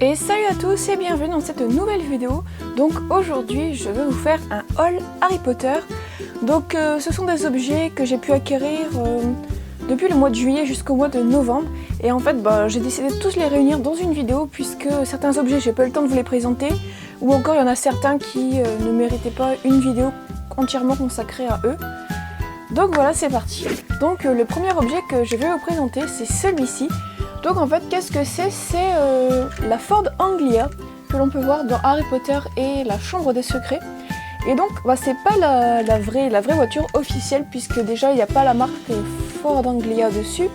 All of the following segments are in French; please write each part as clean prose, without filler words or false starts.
Et salut à tous et bienvenue dans cette nouvelle vidéo. Donc aujourd'hui je vais vous faire un haul Harry Potter. Donc ce sont des objets que j'ai pu acquérir depuis le mois de juillet jusqu'au mois de novembre. Et en fait j'ai décidé de tous les réunir dans une vidéo puisque certains objets j'ai pas eu le temps de vous les présenter. Ou encore il y en a certains qui ne méritaient pas une vidéo entièrement consacrée à eux. Donc voilà, c'est parti. Donc le premier objet que je vais vous présenter c'est celui-ci. Donc en fait qu'est-ce que c'est? C'est la Ford Anglia que l'on peut voir dans Harry Potter et la Chambre des Secrets. Et donc c'est pas la vraie voiture officielle puisque déjà il n'y a pas la marque Ford Anglia dessus.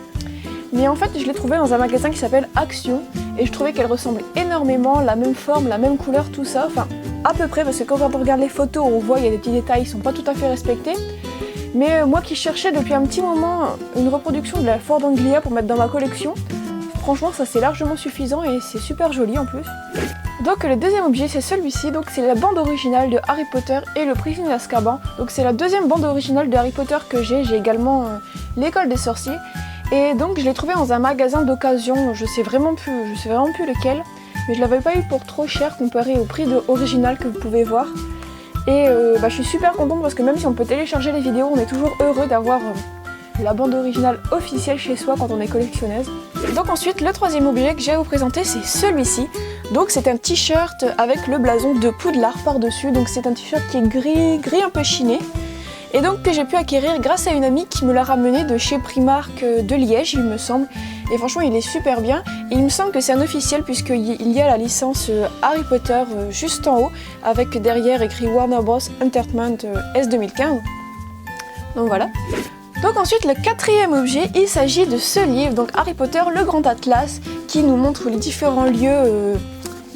Mais en fait je l'ai trouvée dans un magasin qui s'appelle Action et je trouvais qu'elle ressemble énormément, la même forme, la même couleur, tout ça. Enfin à peu près parce que quand on regarde les photos on voit il y a des petits détails, ils sont pas tout à fait respectés. Mais moi qui cherchais depuis un petit moment une reproduction de la Ford Anglia pour mettre dans ma collection, franchement ça c'est largement suffisant et c'est super joli en plus. Donc le deuxième objet c'est celui-ci, donc c'est la bande originale de Harry Potter et le prisonnier d'Azkaban. Donc c'est la deuxième bande originale de Harry Potter que j'ai également l'école des sorciers. Et donc je l'ai trouvé dans un magasin d'occasion, je sais vraiment plus lequel, mais je l'avais pas eu pour trop cher comparé au prix original que vous pouvez voir. Et je suis super contente parce que même si on peut télécharger les vidéos, on est toujours heureux d'avoir la bande originale officielle chez soi quand on est collectionneuse. Donc ensuite, le troisième objet que j'ai à vous présenter, c'est celui-ci. Donc c'est un t-shirt avec le blason de Poudlard par-dessus. Donc c'est un t-shirt qui est gris un peu chiné. Et donc que j'ai pu acquérir grâce à une amie qui me l'a ramené de chez Primark de Liège, il me semble. Et franchement, il est super bien. Et il me semble que c'est un officiel puisqu'il y a la licence Harry Potter juste en haut, avec derrière écrit Warner Bros. Entertainment S2015. Donc voilà. Donc ensuite le quatrième objet, il s'agit de ce livre, donc Harry Potter, le Grand Atlas, qui nous montre les différents lieux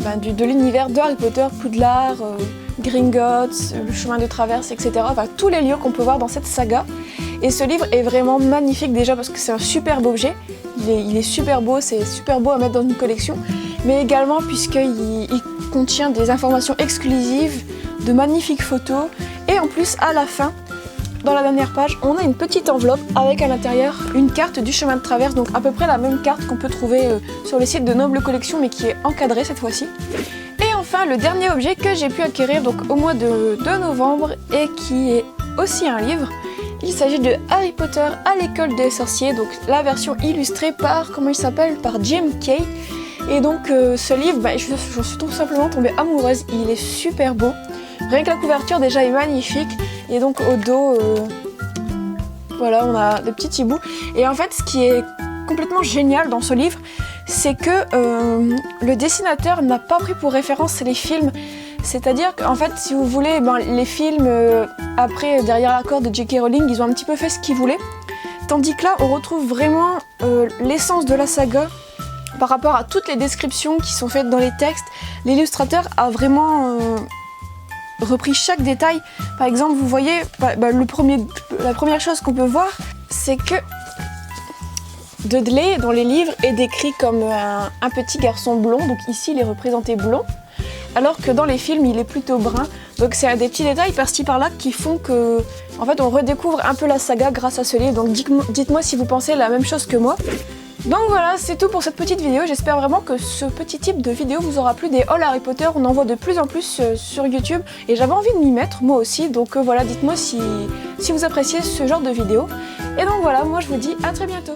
de l'univers de Harry Potter, Poudlard, Gringotts, le chemin de traverse, etc. Enfin tous les lieux qu'on peut voir dans cette saga. Et ce livre est vraiment magnifique déjà parce que c'est un superbe objet, il est super beau, c'est super beau à mettre dans une collection, mais également puisqu'il contient des informations exclusives, de magnifiques photos, et en plus à la fin, dans la dernière page, on a une petite enveloppe avec à l'intérieur une carte du chemin de traverse, donc à peu près la même carte qu'on peut trouver sur les sites de Noble Collection mais qui est encadrée cette fois-ci. Et enfin le dernier objet que j'ai pu acquérir donc au mois de novembre et qui est aussi un livre. Il s'agit de Harry Potter à l'école des sorciers, donc la version illustrée par, comment il s'appelle, par Jim Kay. Et donc ce livre, je suis tout simplement tombée amoureuse, il est super beau. Rien que la couverture déjà est magnifique. Et donc au dos, voilà, on a des petits hiboux. Et en fait, ce qui est complètement génial dans ce livre, c'est que le dessinateur n'a pas pris pour référence les films. C'est-à-dire qu'en fait, si vous voulez, les films, après, derrière l'accord de J.K. Rowling, ils ont un petit peu fait ce qu'ils voulaient. Tandis que là, on retrouve vraiment l'essence de la saga par rapport à toutes les descriptions qui sont faites dans les textes. L'illustrateur a vraiment repris chaque détail. Par exemple, vous voyez, la première chose qu'on peut voir, c'est que Dudley, dans les livres, est décrit comme un petit garçon blond. Donc ici, il est représenté blond. Alors que dans les films, il est plutôt brun. Donc c'est des petits détails par-ci par-là qui font que, en fait, on redécouvre un peu la saga grâce à ce livre. Donc dites-moi si vous pensez la même chose que moi. Donc voilà, c'est tout pour cette petite vidéo. J'espère vraiment que ce petit type de vidéo vous aura plu. Des hauls Harry Potter, on en voit de plus en plus sur YouTube. Et j'avais envie de m'y mettre, moi aussi. Donc voilà, dites-moi si vous appréciez ce genre de vidéo. Et donc voilà, moi je vous dis à très bientôt.